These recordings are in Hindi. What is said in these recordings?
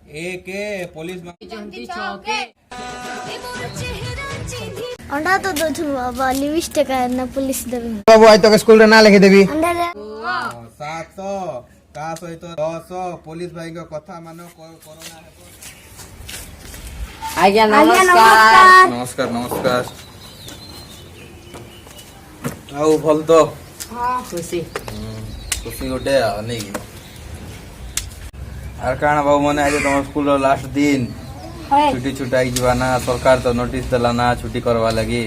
एक पुलिस अंडा तो दो छु बाबा लिपस्टिक है पुलिस देबे बाबू आज तक स्कूल रे ना लिखि देबी अंडा रे 700 का सहित 10 पुलिस भाई को कथा मानो कोरोना आज्ञा नमस्कार नमस्कार नमस्कार आउ भल तो खुशी खुशी गोटे नहीं आर काना बाबू मैंने आज तुम स्कूल लास्ट दिन छुट्टी छुटाई जीवाना सरकार तो नोटिस देला ना छुट्टी करवा लगी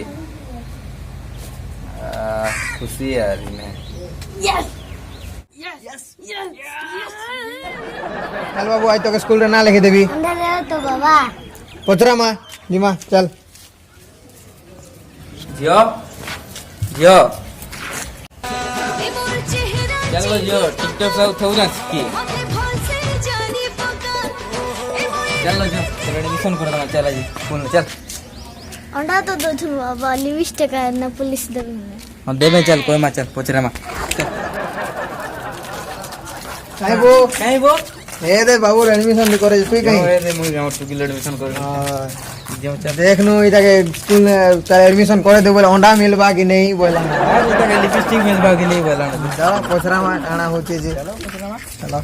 खुशी यार इने चल बाबू आज तक स्कूल रे ना लिखि देबी अंडा रे तो बाबा पचरा मा लीमा चल जियो जियो चलो जियो टिकटॉक से उठाऊ ना की चलो जो एडमिशन कर दवा चल जी स्कूल में चल अंडा तो दो छु बाबा लिपस्टिक है पुलिस देबे हां देबे चल कोई मा चल पचरा मा काई वो ए दे बाबू एडमिशन करे तू कहीं ए दे मुई गांव टुकी एडमिशन कर जो चल देख नु इटा के स्कूल का एडमिशन करे दे बोले अंडा मिलबा कि नहीं बोला आज इटा के लिपस्टिक मिलबा कि नहीं बोला चलो पचरा मा आना होचे जे चलो पचरा मा चलो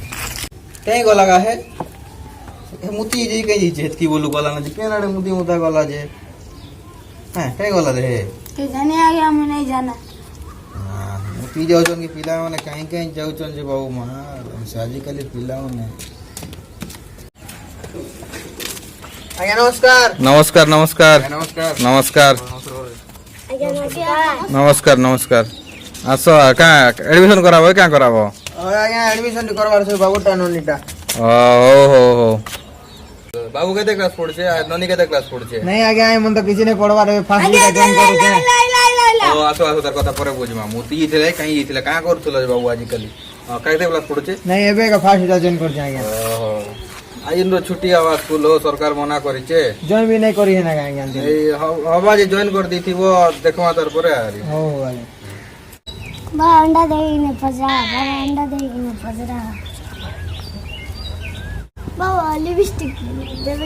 कहीं गो लगा है मुती जी कहीं जेत की बोलू गला ना के नाडे मुती मुता गला जे हां कहीं गला रे के जाने आ गया मैं नहीं जाना मुती जाउ जन की पिला माने कहीं कहीं जाउ चन जे बाबू मा आजिकल पिला माने आज्ञा नमस्कार नमस्कार नमस्कार नमस्कार नमस्कार आज्ञा नमस्कार नमस्कार आसो का एडमिशन कराबो क्या कराबो आज्ञा एडमिशन करवार से बाबू टा नोनीटा हो बाबू केते क्लास पढ़छे आ ननी केते क्लास पढ़छे नहीं आज्ञा मन तो किसी ने पढ़वार फास्ट वीक जॉइन करू ओ आसो आसो तार कथा परे बुझमा मुती इथिले कहीं इथिले का करथुलो जे बाबू आजिकल केते क्लास पढ़छे नहीं एबे का फास्ट वीक जॉइन कर आज्ञा ओहो आज इन छुट्टी आवा स्कूल हो सरकार मना करिचे जॉइन भी नहीं करी है ना आज्ञा ए हवा जे जॉइन कर दीथिबो देखमा तार परे आरी हो आज्ञा बा अंडा देई ने पजरा बा अंडा देई ने पजरा बाबा लिपस्टिक देबे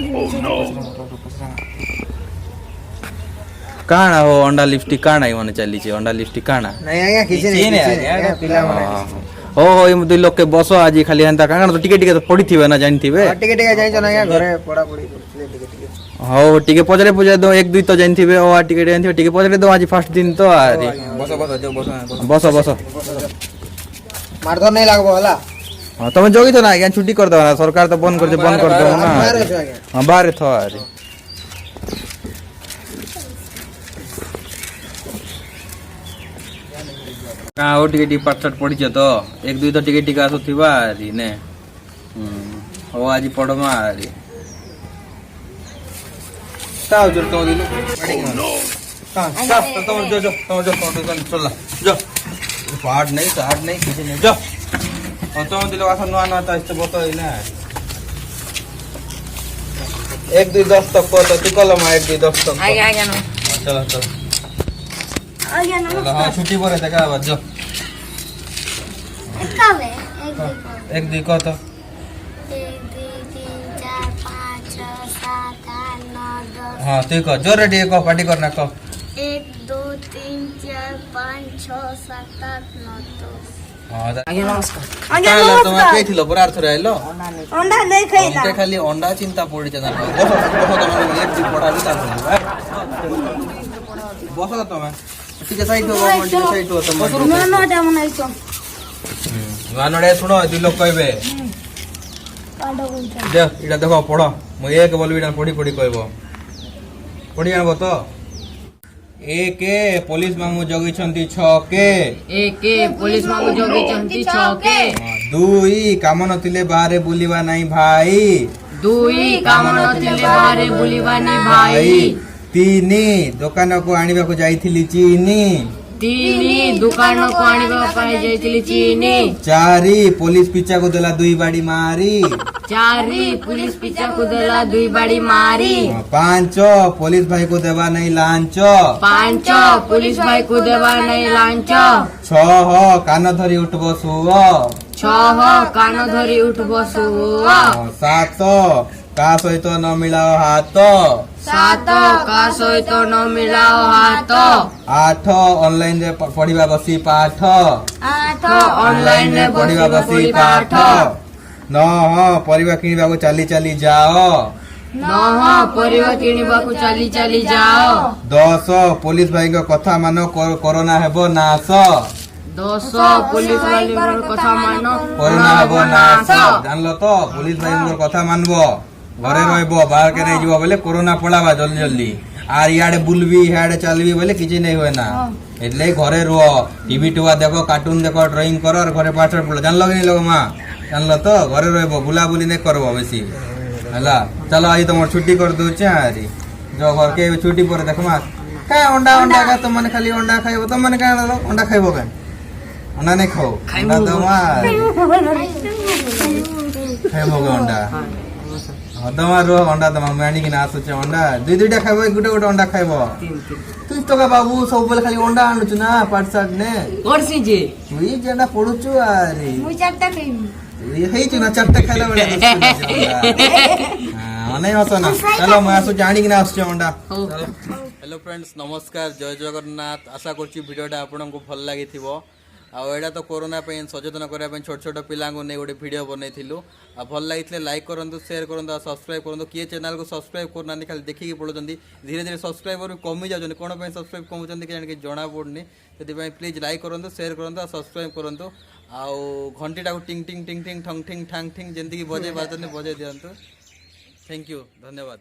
काना हो अंडा लिपस्टिक काना ही माने चली छे अंडा लिपस्टिक काना नहीं आज्ञा किसी ने पिला माने हो इम दुई लोग के बसो आज खाली हंता काना तो टिके टिके तो पड़ी थिबे ना जानिथिबे टिके टिके जाई छ ना आज्ञा घरे पड़ा पड़ी करथिले टिके टिके हो टिके पजरे पूजा दो एक दुई तो जानिथिबे ओ टिके जानिथिबे टिके पजरे दो आज फर्स्ट दिन तो आरी बसो बसो जो बसो बसो बसो मार तो नहीं लागबो हला हां तुम जोगी तो ना आज्ञा छुट्टी कर दो ना सरकार तो बंद कर दो ना बाहर छ आज्ञा हां बाहर थो आरी का ओ टिके टिके पाठ पड़ी छ तो एक दुई तो टिके टिके आसो थिबा आरी ने हो आज पड़मा आरी ताऊ जो तो दिलो हां स्टॉप तुम जो चल जो पाठ नहीं किसी नहीं जो तो दिलो आसा नुआ तो इस बतो ना एक दुई 10 तक को तो तिकलो मा एक दुई 10 तक आज्ञा नो चलो चलो आज्ञा चलो हां छुट्टी परे देखा बा जो कावे एक दुई को तो 1 2 3 4 5 6 7 8 9 10 हां तू को जोरे टी को पार्टी करना को 1 2 3 4 5 6 7 8 9 10 हां आज्ञा नमस्कार काला तुम के थिलो परार थरे आइलो अंडा नहीं खाइला हमके खाली अंडा चिंता पड़ी छ ना बसो तुम एक दिन पढ़ा भी ता बसो तुम ठीक है साइड हो साइड हो तुम ना जाम नहीं तो गानडे सुनो दि लोग कहबे काडो गुंटा दे इडा देखो पढ़ो मु एक बोलबी ना पढ़ी कहबो पढ़ी आनबो तो एक पुलिस मामू जगी छंती 6 के एक पुलिस मामू जोगी चंती छके दुई काम नथिले बाहरे बुलिवा नाही भाई दुई काम नथिले बाहरे बुलिवा नहीं भाई तीनी दुकान को आनिबा को जाईथिली चीनी तीनी दुकान को आनिबा पाए जाइतिली चीनी चारी पुलिस पीछा को देला दुई बाड़ी मारी चारी पुलिस पीछा को देला दुई बाड़ी मारी पांच पुलिस भाई को देवा नहीं लांच पांच पुलिस भाई को देवा नहीं लांच 6 कान धरी उठबो सुओ छह कान धरी उठब सुआ 7 କା ସହିତ ନ ମିଳାଅ ହାତ 7 କା ସହିତ ନ ମିଳାଅ ହାତ 8 ଅନଲାଇନ ରେ ପଢିବା ବସି ପାଠ 8 ଅନଲାଇନ ରେ ପଢିବା ବସି ପାଠ 9 ପରିବା କିଣିବାକୁ ଚାଲି ଚାଲି ଯାଅ 9 ପରିବା କିଣିବାକୁ ଚାଲି ଚାଲି ଯାଅ 10 ପୋଲିସ ଭାଇଙ୍କ କଥା ମାନ କରୋନା ହେବ ନାଶ 10 ପୋଲିସ ଭାଇଙ୍କର କଥା ମାନ କରୋନା ହେବ ନାଶ ଜାଣିଲ ତ ପୋଲିସ ଭାଇଙ୍କର କଥା ମାନବ ଘରେ ରହିବ ବାହାରକେ ନେଇ ଯିବ ବୋଲେ କୋରୋନା ପଳାବା ଜଲ୍ଦି ଜଲ୍ଦି আর ইয়াড়ে বুলবি হিয়াড়ে চালবি বলে কিছু নেই হয় না એટલે ঘরে রুহ টিভি টুয়া দেখো কার্টুন দেখো ড্রয়িং করো আর ঘরে পাঠ পড়ো জানলো কি লোক মা জানলো তো ঘরে রহব বুলাবুলি নেই করবো বেশি ହେଲା চলো আজ তোমার ছুটি করে দৌছে আরে যাও ঘরকে ছুটি পরে দেখো মা কাই অন্ডা অন্ডা কা তো মানে খালি অন্ডা খাইব তো মানে কাই অন্ডা খাইব কেন অন্ডা নেই খাও অন্ডা দাও মা খাইব কে অন্ডা তোমার অন্ডা তোমার আনিকি না আসুছে অন্ডা দুইটা খাইব গোটে গোটে অন্ডা খাইব তুই তো বাবু ସବୁବେଳେ ଖାଲି ଅଣ୍ଡା ଆଣୁଛୁ ନା ପାଠ ସାଠ ନେ করছি যে তুই যেটা ପଢୁଛୁ ଆରେ ମୁଁ ଚାରିଟା ଖାଇବି ହେଇଛୁ ନା ଚାରିଟା ଖାଇଲା ବେଳେ ଅନେଇ ହସ ନା ଚାଲ ମୁଁ ଆସୁଛି ଆଣିକି ନା ଆସୁଛି ଅଣ୍ଡା ହ୍ୟାଲୋ ଫ୍ରେଣ୍ଡସ୍ ନମସ୍କାର ଜୟ ଜଗନ୍ନାଥ ଆଶା କରୁଛି ଭିଡ଼ିଓଟା ଆପଣଙ୍କୁ ଭଲ ଲାଗିଥିବ ଆଉ ଏଇଟା ତ କୋରୋନା ପାଇଁ ସଚେତନ କରିବା ପାଇଁ ଛୋଟ ଛୋଟ ପିଲାଙ୍କୁ ନେଇ ଗୋଟେ ଭିଡ଼ିଓ ବନେଇଥିଲୁ ଆଉ ଭଲ ଲାଗିଥିଲେ ଲାଇକ୍ କରନ୍ତୁ ସେୟାର କରନ୍ତୁ ଆଉ ସବସ୍କ୍ରାଇବ୍ କରନ୍ତୁ କିଏ ଚ୍ୟାନେଲକୁ ସବସ୍କ୍ରାଇବ୍ କରୁନାହାନ୍ତି ଖାଲି ଦେଖିକି ପଳାଉଛନ୍ତି ଧୀରେ ଧୀରେ ସବସ୍କ୍ରାଇବର କମି ଯାଉଛନ୍ତି କ'ଣ ପାଇଁ ସବସ୍କ୍ରାଇବ୍ କମୁଛନ୍ତି କେଜାଣି କିଛି ଜଣାପଡ଼ୁନି ସେଥିପାଇଁ ପ୍ଲିଜ୍ ଲାଇକ୍ କରନ୍ତୁ ସେୟାର କରନ୍ତୁ ଆଉ ସବସ୍କ୍ରାଇବ୍ କରନ୍ତୁ ଆଉ ଘଣ୍ଟିଟାକୁ ଟିଙ୍ଗ ଟିଙ୍ଗ ଟିଙ୍ଗ ଟିଙ୍ଗ ଠଙ୍ଗ ଠିଙ୍ଗ ଠାଙ୍ଗ ଠିଙ୍ଗ ଯେମିତିକି ବଜେଇ ପାରୁଛନ୍ତି ବଜେଇ ଦିଅନ୍ତୁ ଥ୍ୟାଙ୍କ ୟୁ ଧନ୍ୟବାଦ।